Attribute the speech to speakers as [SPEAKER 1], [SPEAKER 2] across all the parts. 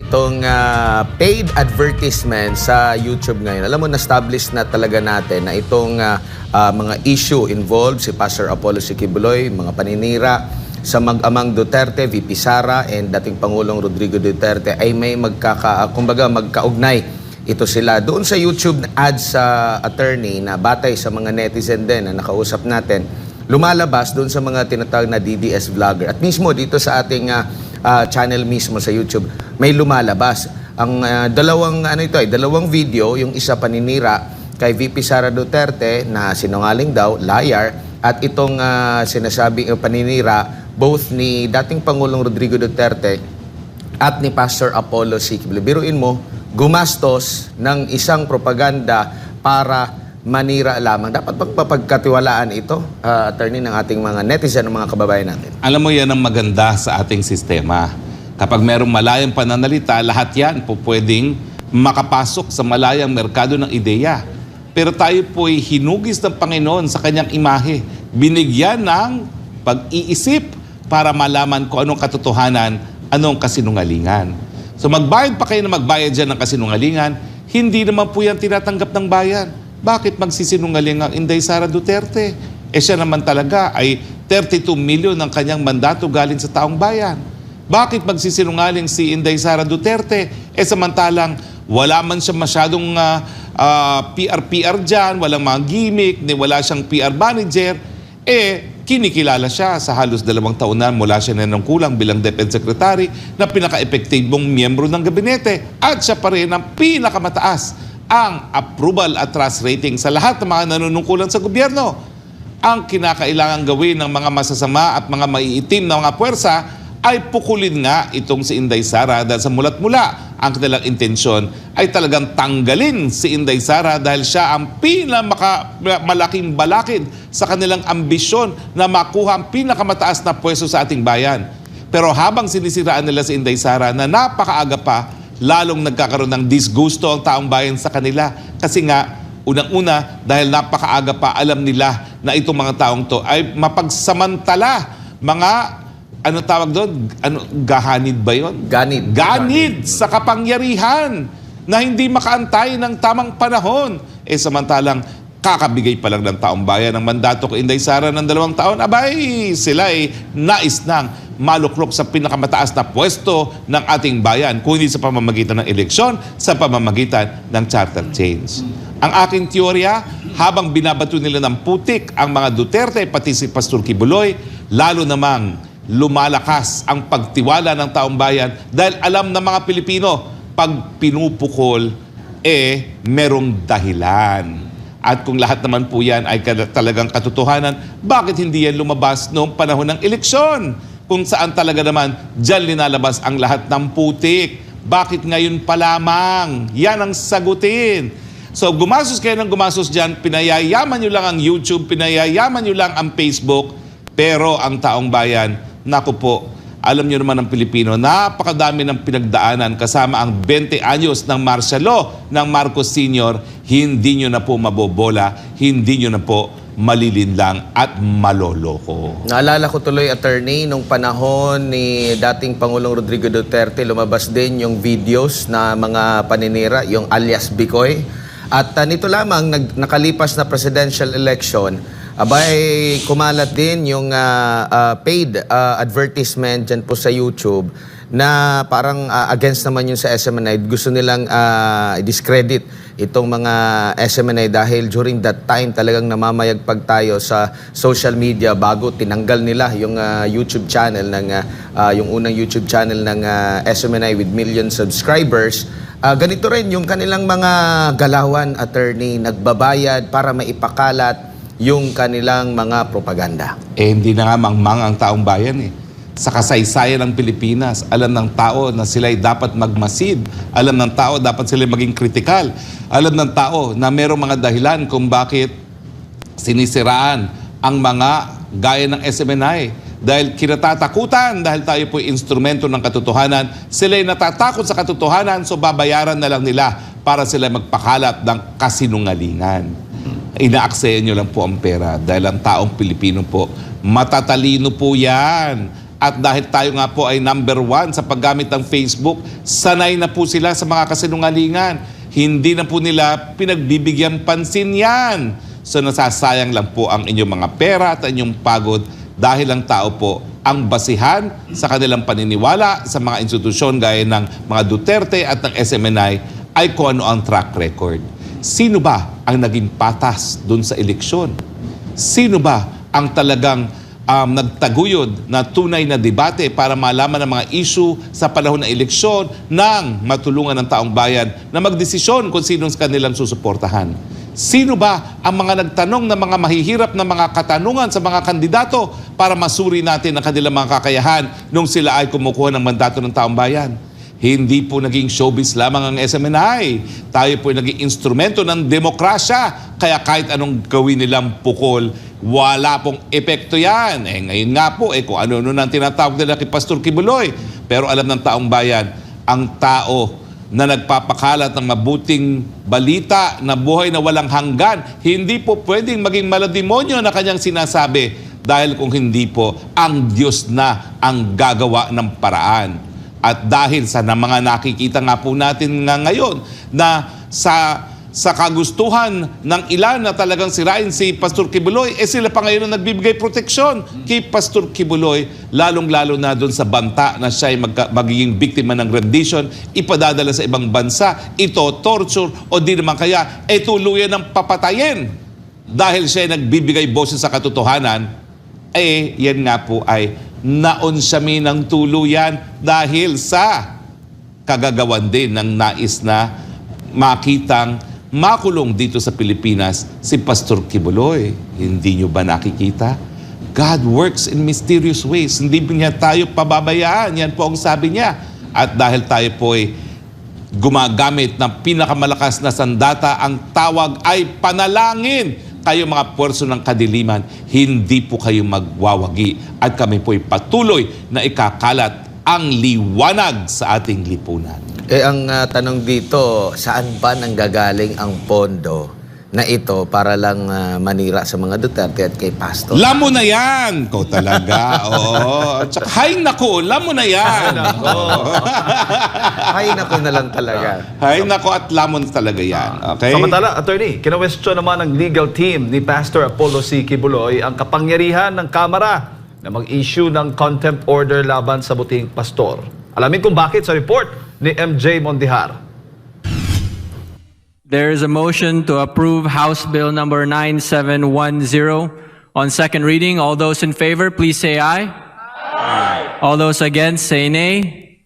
[SPEAKER 1] itong paid advertisement sa YouTube ngayon. Alam mo, na-establish na talaga natin na itong mga issue involved si Pastor Apollo Siquibuloy, mga paninira sa mag-amang Duterte, VP Sara, and dating Pangulong Rodrigo Duterte ay may magkaugnay. Ito sila doon sa YouTube ads sa attorney na batay sa mga netizen din na nakausap natin. Lumalabas doon sa mga tinatawag na DDS vlogger. At mismo dito sa ating channel mismo sa YouTube, may lumalabas. Ang dalawang video, yung isa paninira kay VP Sara Duterte na sinungaling daw, liar, at itong sinasabing paninira both ni dating Pangulong Rodrigo Duterte at ni Pastor Apollo Siquibuloy. Biruin mo, gumastos ng isang propaganda para manira lamang. Dapat magpapagkatiwalaan ito, attorney, ng ating mga netizen, ng mga kababayan natin.
[SPEAKER 2] Alam mo, yan ang maganda sa ating sistema. Kapag merong malayang pananalita, lahat yan po pwedeng makapasok sa malayang merkado ng ideya. Pero tayo po'y hinugis ng Panginoon sa kanyang imahe. Binigyan ng pag-iisip para malaman kung anong katotohanan, anong kasinungalingan. So magbayad pa kayo na magbayad dyan ng kasinungalingan, hindi naman po yan tinatanggap ng bayan. Bakit magsisinungaling ang Inday Sara Duterte? Siya naman talaga ay 32 million ng kanyang mandato galing sa taong bayan. Bakit magsisinungaling si Inday Sara Duterte? Samantalang wala man siya masyadong PR dyan, walang mga gimmick, wala siyang PR manager, kinikilala siya sa halos 2 taon na mula siya nanungkulang bilang Defense Secretary na pinaka-epektibong miyembro ng gabinete at siya pa rin ang pinakamataas ang approval at trust rating sa lahat ng mga nanunungkulan sa gobyerno. Ang kinakailangan gawin ng mga masasama at mga maiitim na mga puwersa ay pukulin nga itong si Inday Sara dahil sa mulat-mula ang kanilang intensyon ay talagang tanggalin si Inday Sara dahil siya ang pinakamalaking balakid sa kanilang ambisyon na makuha ang pinakamataas na pwesto sa ating bayan. Pero habang sinisiraan nila si Inday Sara na napakaaga pa, lalong nagkakaroon ng disgusto ang taong bayan sa kanila. Kasi nga, unang-una, dahil napakaaga pa, alam nila na itong mga taong to ay mapagsamantala mga ano tawag doon? Gahanid ba yun? Ganid sa kapangyarihan na hindi makaantay ng tamang panahon. Samantalang kakabigay pa lang ng taong bayan ng mandato kay Inday Sara ng 2 taon, abay, sila ay nais nang maluklok sa pinakamataas na pwesto ng ating bayan, kung hindi sa pamamagitan ng eleksyon, sa pamamagitan ng charter change. Ang aking teorya, habang binabato nila ng putik ang mga Duterte, pati si Pastor Kibuloy, lalo namang lumalakas ang pagtiwala ng taong bayan dahil alam ng mga Pilipino, pag pinupukol, merong dahilan. At kung lahat naman po yan ay talagang katotohanan, bakit hindi yan lumabas noong panahon ng eleksyon? Kung saan talaga naman dyan linalabas ang lahat ng putik. Bakit ngayon pa lamang? Yan ang sagutin. So gumasos kayo ng gumasos dyan, pinayayaman nyo lang ang YouTube, pinayayaman nyo lang ang Facebook, pero ang taong bayan, naku po, alam nyo naman ang Pilipino, napakadami ng pinagdaanan kasama ang 20 anyos ng martial law ng Marcos Sr., hindi nyo na po mabobola, hindi nyo na po malilinlang at maloloko.
[SPEAKER 1] Naalala ko tuloy, attorney, nung panahon ni dating Pangulong Rodrigo Duterte, lumabas din yung videos na mga paninira, yung alias Bicoy. At nito lamang, nakalipas na presidential election, abay, kumalat din yung paid advertisement dyan po sa YouTube na parang against naman yun sa SMNI. Gusto nilang discredit itong mga SMNI dahil during that time talagang namamayagpag tayo sa social media bago tinanggal nila yung YouTube channel ng yung unang YouTube channel ng SMNI with million subscribers. Ganito rin yung kanilang mga galawan, attorney, nagbabayad para maipakalat yung kanilang mga propaganda.
[SPEAKER 2] Hindi na nga mangmang ang taong bayan Sa kasaysayan ng Pilipinas, alam ng tao na sila'y dapat magmasid. Alam ng tao dapat sila'y maging kritikal. Alam ng tao na mayroong mga dahilan kung bakit sinisiraan ang mga gaya ng SMNI. Dahil kinatatakutan, dahil tayo po'y instrumento ng katotohanan, sila'y natatakot sa katotohanan, so babayaran na lang nila para sila magpakalat ng kasinungalingan. Inaaksayan nyo lang po ang pera dahil ang taong Pilipino po, matatalino po yan. At dahil tayo nga po ay number 1 sa paggamit ng Facebook, sanay na po sila sa mga kasinungalingan. Hindi na po nila pinagbibigyan pansin yan. So nasasayang lang po ang inyong mga pera at inyong pagod dahil ang tao po ang basihan sa kanilang paniniwala sa mga institusyon gaya ng mga Duterte at ng SMNI ay kung ano ang track record. Sino ba ang naging patas dun sa eleksyon? Sino ba ang talagang nagtaguyod na tunay na debate para malaman ang mga issue sa panahon ng eleksyon nang matulungan ng taong bayan na magdesisyon kung sinong kanilang susuportahan? Sino ba ang mga nagtanong ng mga mahihirap na mga katanungan sa mga kandidato para masuri natin ang kanilang mga kakayahan nung sila ay kumukuha ng mandato ng taong bayan? Hindi po naging showbiz lamang ang SMNI. Tayo po naging instrumento ng demokrasya. Kaya kahit anong gawin nilang pukol, wala pong epekto yan. Ngayon nga po, kung ano-ano nang tinatawag nila kay Pastor Kibuloy. Pero alam ng taong bayan, ang tao na nagpapakalat ng mabuting balita na buhay na walang hanggan, hindi po pwedeng maging malademonyo na kanyang sinasabi dahil kung hindi po, ang Diyos na ang gagawa ng paraan. At dahil sa mga nakikita nga po natin nga ngayon na sa kagustuhan ng ilan na talagang sirain si Pastor Kibuloy, sila pa ngayon na nagbibigay proteksyon kay Pastor Kibuloy, lalong-lalo na doon sa banta na siya ay magiging biktima ng rendition, ipadadala sa ibang bansa, ito torture o di naman kaya tuluyan ng papatayin dahil siya ay nagbibigay boses sa katotohanan. Yan nga po ay naonsyamin ng tuluyan dahil sa kagagawan din ng nais na makitang makulong dito sa Pilipinas si Pastor Kibuloy. Hindi nyo ba nakikita? God works in mysterious ways. Hindi niya tayo pababayaan. Yan po ang sabi niya. At dahil tayo po ay gumagamit ng pinakamalakas na sandata, ang tawag ay panalangin. Kayo mga puwerso ng kadiliman, hindi po kayo magwawagi at kami po'y patuloy na ikakalat ang liwanag sa ating lipunan.
[SPEAKER 1] Ang tanong dito, saan ba nanggagaling ang pondo na ito para lang manira sa mga Duterte at kay Pastor?
[SPEAKER 2] Lamo na yan! Ko talaga. Oo. Tsaka, hay nako, lamo na yan.
[SPEAKER 1] Hay nako na lang talaga.
[SPEAKER 2] Hay nako at lamon talaga yan. Okay?
[SPEAKER 3] Samantala, attorney, kinawestiyon naman ng legal team ni Pastor Apollo C. Kibuloy ang kapangyarihan ng Kamara na mag-issue ng contempt order laban sa butihing pastor. Alamin kung bakit sa report ni MJ Mondihar.
[SPEAKER 4] There is a motion to approve House Bill number 9710 on second reading. All those in favor, please say aye. Aye. All those against, say nay.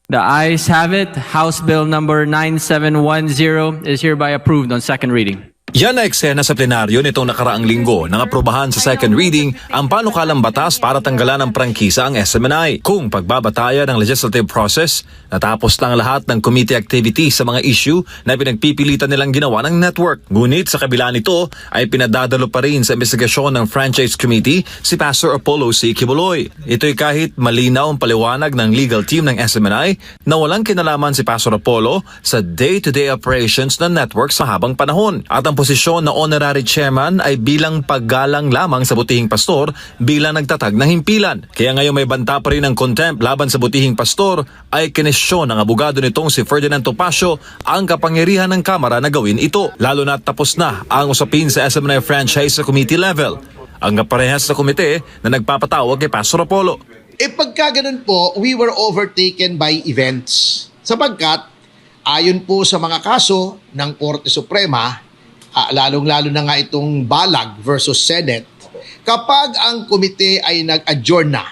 [SPEAKER 4] The ayes have it. House Bill number 9710 is hereby approved on second reading.
[SPEAKER 5] Yan na eksena sa plenaryo nitong nakaraang linggo nang aprobahan sa second reading ang panukalang batas para tanggalan ng prangkisa ang SMNI. Kung pagbabatayan ng legislative process, natapos na ang lahat ng committee activities sa mga issue na pinagpipilitan nilang ginawa ng network. Ngunit sa kabila nito ay pinadadalo pa rin sa investigasyon ng Franchise Committee si Pastor Apollo C. Kibuloy. Ito'y kahit malinaw ang paliwanag ng legal team ng SMNI na walang kinalaman si Pastor Apollo sa day-to-day operations ng network sa habang panahon. At ang posisyon na honorary chairman ay bilang paggalang lamang sa butihing pastor bilang nagtatag ng himpilan. Kaya ngayon may banta pa rin ng contempt laban sa butihing pastor ay kinesyon ng abogado nitong si Ferdinand Topacio ang kapangyarihan ng Kamara na gawin ito. Lalo na tapos na ang usapin sa SMNI franchise sa committee level. Ang kaparehas sa komite na nagpapatawag kay Pastor Apollo.
[SPEAKER 6] Pagka ganun po, we were overtaken by events. Sapagkat, ayon po sa mga kaso ng Korte Suprema, lalong-lalo na nga itong Balag versus Senate, kapag ang komite ay nag-adjourn na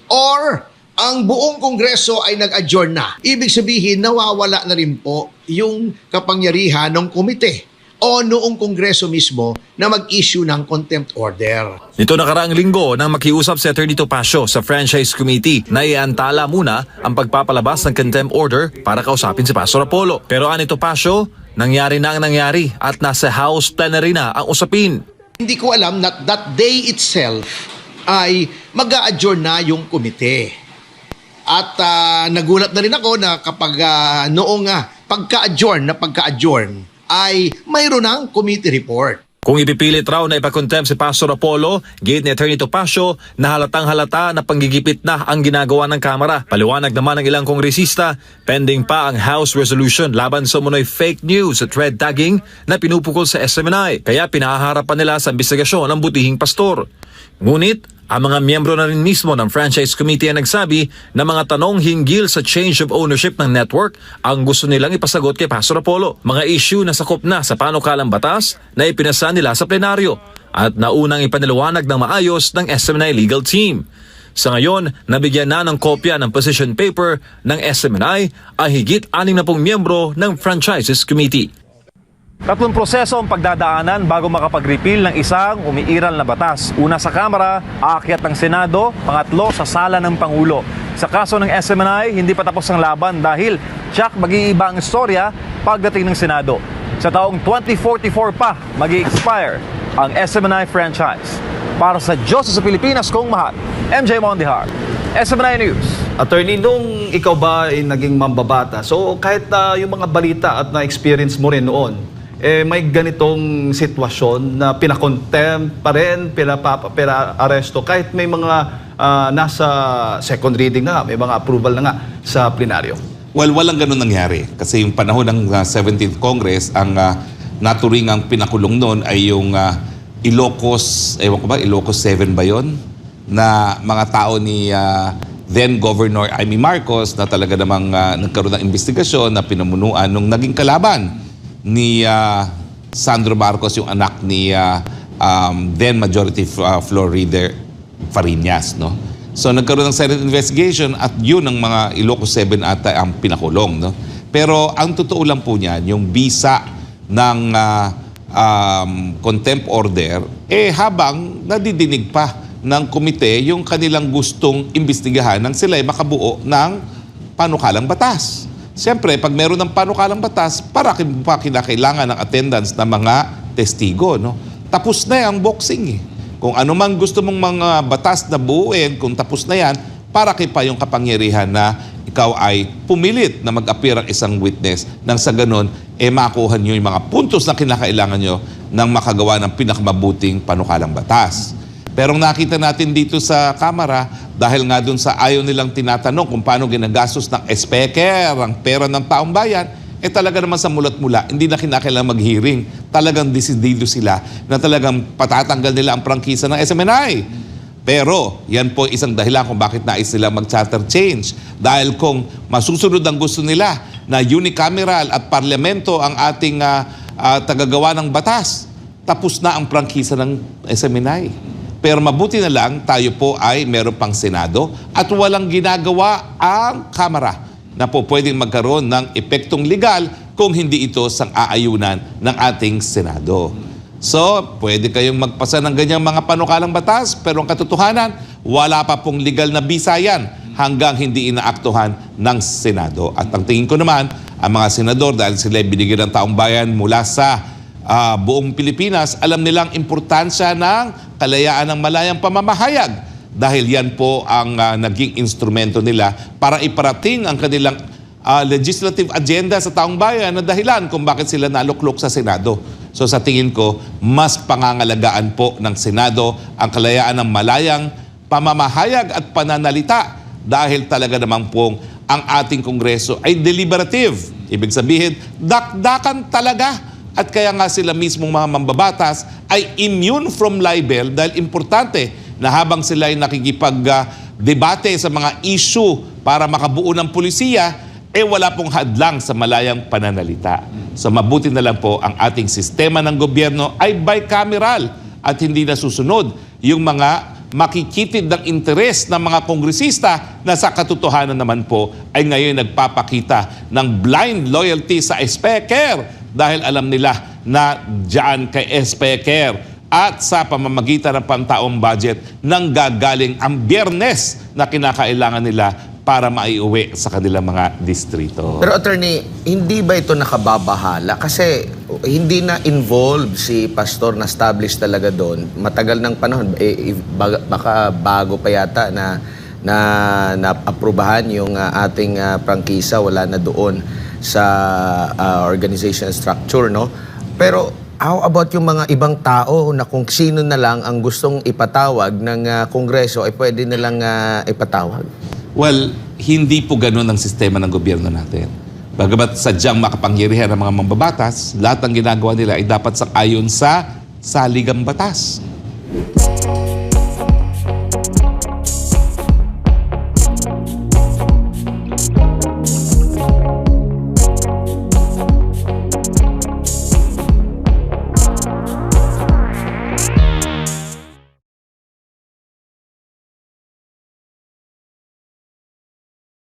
[SPEAKER 6] or ang buong kongreso ay nag-adjourn na, ibig sabihin nawawala na rin po yung kapangyarihan ng komite o noong kongreso mismo na mag-issue ng contempt order.
[SPEAKER 5] Nito nakaraang linggo nang makiusap si Atty. Topacio sa Franchise Committee na iantala muna ang pagpapalabas ng contempt order para kausapin si Pastor Apollo. Pero ani Topacio, nangyari na ang nangyari at nasa House plenary na ang usapin.
[SPEAKER 6] Hindi ko alam na that day itself ay mag-a-adjourn na yung komite. At nagulat na rin ako na kapag noong pagka-adjourn ay mayroon ng committee report.
[SPEAKER 5] Kung ipipilit raw na ipakontempt si Pastor Apollo, gate ni Attorney Topacio na halatang halata na panggigipit na ang ginagawa ng Kamara. Paliwanag naman ng ilang kongresista, pending pa ang House Resolution laban sa umunoy fake news at red tagging na pinupukol sa SMNI. Kaya pinahaharapan nila sa investigasyon ang butihing pastor. Ngunit, ang mga miyembro na rin mismo ng Franchise Committee ay nagsabi na mga tanong hinggil sa change of ownership ng network ang gusto nilang ipasagot kay Pastor Apollo. Mga issue na sakop na sa panukalang batas na ipinasa nila sa plenaryo at naunang ipaniliwanag ng maayos ng SMNI legal team. Sa ngayon, nabigyan na ng kopya ng position paper ng SMNI ang higit 60 miyembro ng Franchises Committee.
[SPEAKER 7] Tatlong proseso ang pagdadaanan bago makapag-repeal ng isang umiiral na batas. Una sa Kamara, aakyat ng Senado, pangatlo sa Sala ng Pangulo. Sa kaso ng SMNI, hindi pa tapos ang laban dahil tsak mag-iiba ang istorya pagdating ng Senado. Sa taong 2044 pa mag-i-expire ang SMNI franchise. Para sa Diyos sa Pilipinas kong mahal, MJ Mondihar, SMNI News.
[SPEAKER 3] Attorney, nung ikaw ba ay naging mambabata, so kahit yung mga balita at na-experience mo rin noon, may ganitong sitwasyon na pinakontempt pa rin, pina-aresto, kahit may mga nasa second reading na nga, may mga approval na nga sa plenaryo.
[SPEAKER 2] Well, walang ganun nangyari. Kasi yung panahon ng 17th Congress, ang naturingang pinakulong noon ay yung Ilocos, ewan ko ba, Ilocos 7 ba yun? Na mga tao ni then Governor Amy Marcos na talaga namang nagkaroon ng investigasyon na pinamunuan nung naging kalaban ni Sandro Marcos, yung anak ni then Majority Floor Leader Fariñas, no? So nagkaroon ng Senate investigation at yun ang mga Ilocos 7 ata ang pinakulong, no? Pero ang totoo lang po niyan, yung bisa ng contempt order, habang nadidinig pa ng komite yung kanilang gustong imbestigahan nang sila ay makabuo ng panukalang batas. Siyempre, pag meron ng panukalang batas, para pa kinakailangan ng attendance ng mga testigo, no? Tapos na ang boxing, eh. Kung ano man gusto mong mga batas na buuin, kung tapos na yan, para pa yung kapangyarihan na ikaw ay pumilit na mag-appear ang isang witness nang sa ganun, makuha nyo yung mga puntos na kinakailangan nyo nang makagawa ng pinakamabuting panukalang batas. Pero nakita natin dito sa Kamara, dahil nga dun sa ayaw nilang tinatanong kung paano ginagastos ng speaker, ang pera ng taong bayan, talaga naman sa mulat-mula, hindi na kinakailangan mag-hearing. Talagang desidido sila na talagang patatanggal nila ang prangkisa ng SMNI. Pero yan po isang dahilan kung bakit nais nila mag-charter change. Dahil kung masusunod ang gusto nila na unicameral at parlamento ang ating tagagawa ng batas, tapos na ang prangkisa ng SMNI. Pero mabuti na lang tayo po ay meron pang Senado at walang ginagawa ang Kamara na po pwedeng magkaroon ng epektong legal kung hindi ito sang-aayunan ng ating Senado. So, pwede kayong magpasa ng ganyang mga panukalang batas, pero ang katotohanan, wala pa pong legal na bisa yan hanggang hindi inaaktuhan ng Senado. At ang tingin ko naman, ang mga senador, dahil sila binigyan ng taong bayan mula sa buong Pilipinas, alam nilang importansya ng kalayaan ng malayang pamamahayag dahil yan po ang naging instrumento nila para iparating ang kanilang legislative agenda sa taong bayan na dahilan kung bakit sila naluklok sa Senado. So sa tingin ko, mas pangangalagaan po ng Senado ang kalayaan ng malayang pamamahayag at pananalita dahil talaga namang pong ang ating Kongreso ay deliberative. Ibig sabihin, dakdakan talaga. At kaya nga sila mismong mga mambabatas ay immune from libel dahil importante na habang sila ay nakikipag-debate sa mga issue para makabuo ng pulisiya, wala pong hadlang sa malayang pananalita. So mabuti na lang po ang ating sistema ng gobyerno ay bicameral at hindi nasusunod yung mga makikitid ng interes ng mga kongresista na sa katotohanan naman po ay ngayon nagpapakita ng blind loyalty sa speaker dahil alam nila na diyan kay speaker at sa pamamagitan ng pantaong budget nang gagaling ang Biyernes na kinakailangan nila para maiuwi sa kanilang mga distrito.
[SPEAKER 1] Pero attorney, hindi ba ito nakababahala? Kasi hindi na involved si pastor na established talaga doon. Matagal ng panahon, baka bago pa yata na aprubahan yung ating prangkisa, wala na doon sa organization structure, no? Pero How about yung mga ibang tao na kung sino na lang ang gustong ipatawag ng Kongreso ay pwede nilang ipatawag?
[SPEAKER 2] Well, hindi po ganun ang sistema ng gobyerno natin. Bagamat sadyang makapangyarihan ng mga mambabatas, lahat ng ginagawa nila ay dapat sang-ayon sa saligang batas.